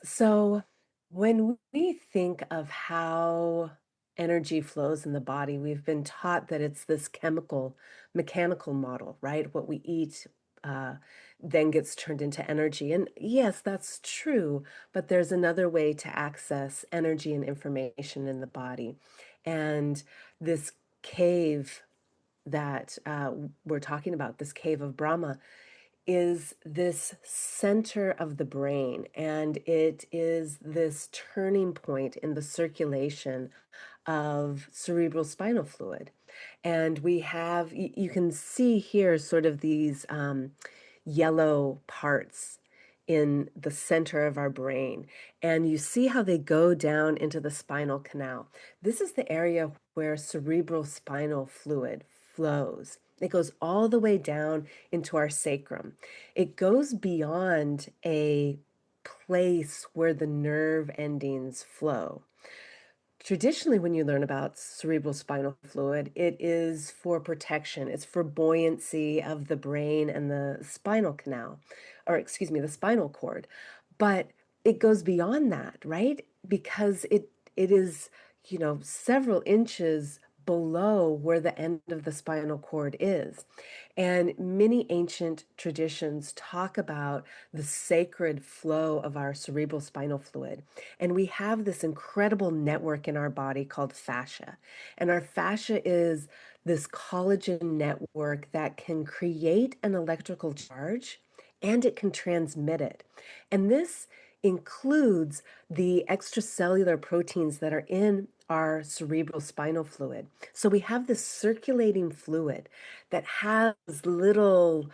So, when we think of how energy flows in the body, we've been taught that it's this chemical, mechanical model, right? What we eat uh, then gets turned into energy. And yes, that's true, but there's another way to access energy and information in the body. And this cave that we're talking about, this cave of Brahma, is this center of the brain, and it is this turning point in the circulation of cerebral spinal fluid. And we have, you can see here sort of these yellow parts in the center of our brain. And you see how they go down into the spinal canal. This is the area where cerebral spinal fluid flows. It goes all the way down into our sacrum. It goes beyond a place where the nerve endings flow. Traditionally, when you learn about cerebral spinal fluid, it is for protection. It's for buoyancy of the brain and the spinal canal, or excuse me, the spinal cord. But it goes beyond that, right? Because it is, several inches below where the end of the spinal cord is. And many ancient traditions talk about the sacred flow of our cerebral spinal fluid. And we have this incredible network in our body called fascia. And our fascia is this collagen network that can create an electrical charge and it can transmit it. And this includes the extracellular proteins that are in our cerebral spinal fluid. So we have this circulating fluid that has little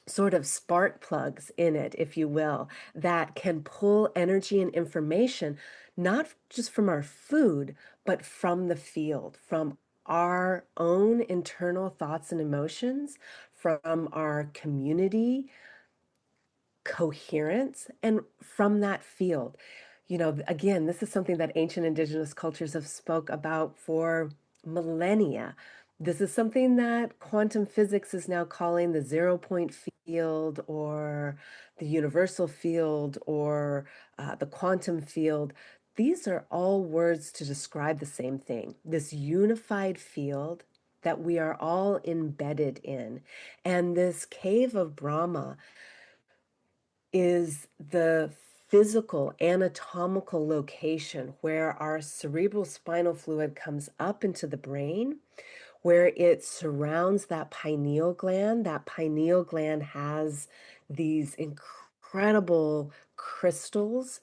sort of spark plugs in it, if you will, that can pull energy and information, not just from our food, but from the field, from our own internal thoughts and emotions, from our community coherence, and from that field. Again, this is something that ancient indigenous cultures have spoke about for millennia. This is something that quantum physics is now calling the zero-point field, or the universal field, or the quantum field. These are all words to describe the same thing, this unified field that we are all embedded in. And this cave of Brahma is the physical anatomical location where our cerebral spinal fluid comes up into the brain, where it surrounds that pineal gland. That pineal gland has these incredible crystals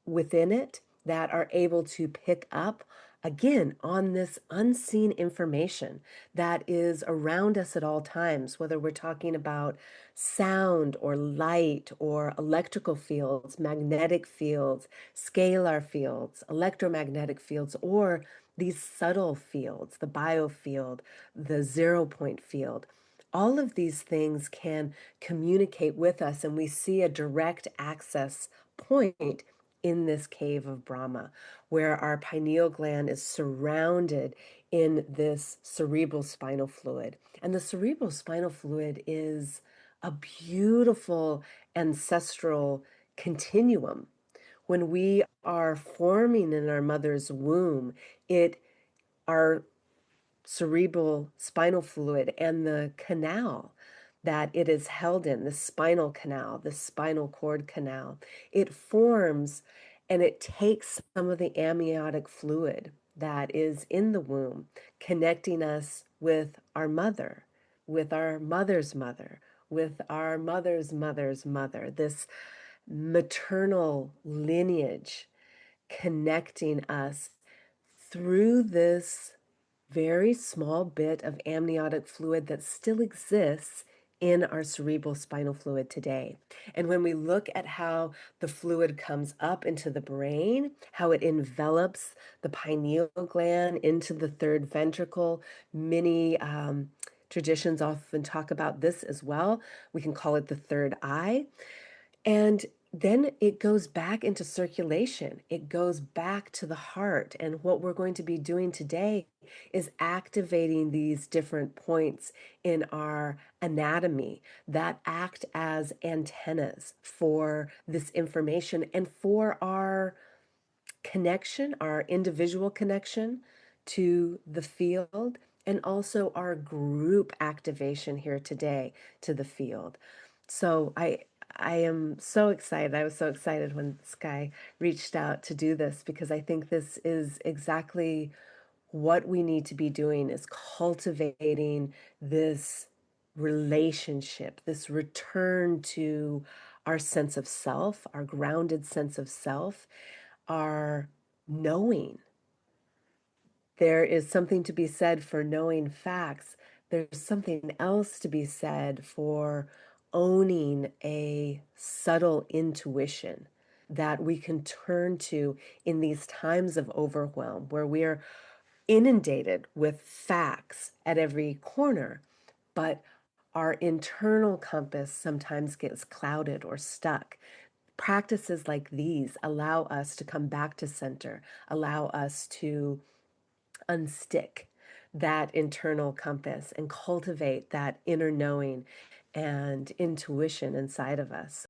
within it that are able to pick up, again, on this unseen information that is around us at all times, whether we're talking about sound or light or electrical fields, magnetic fields, scalar fields, electromagnetic fields, or these subtle fields, the biofield, the zero-point field. All of these things can communicate with us, and we see a direct access point in this cave of Brahma, where our pineal gland is surrounded in this cerebral spinal fluid. And the cerebral spinal fluid is a beautiful ancestral continuum. When we are forming in our mother's womb, our cerebral spinal fluid and the canal that it is held in, the spinal canal, the spinal cord canal, it forms and it takes some of the amniotic fluid that is in the womb, connecting us with our mother, with our mother's mother, with our mother's mother's mother, this maternal lineage connecting us through this very small bit of amniotic fluid that still exists in our cerebral spinal fluid today. And when we look at how the fluid comes up into the brain, how it envelops the pineal gland into the third ventricle, many traditions often talk about this as well. We can call it the third eye. And then it goes back into circulation. It goes back to the heart. And what we're going to be doing today is activating these different points in our anatomy that act as antennas for this information and for our connection, our individual connection to the field, and also our group activation here today to the field. So I am so excited. I was so excited when Sky reached out to do this because I think this is exactly what we need to be doing is cultivating this relationship, this return to our sense of self, our grounded sense of self, our knowing. There is something to be said for knowing facts. There's something else to be said for owning a subtle intuition that we can turn to in these times of overwhelm where we're inundated with facts at every corner, but our internal compass sometimes gets clouded or stuck. Practices like these allow us to come back to center, allow us to unstick that internal compass and cultivate that inner knowing and intuition inside of us.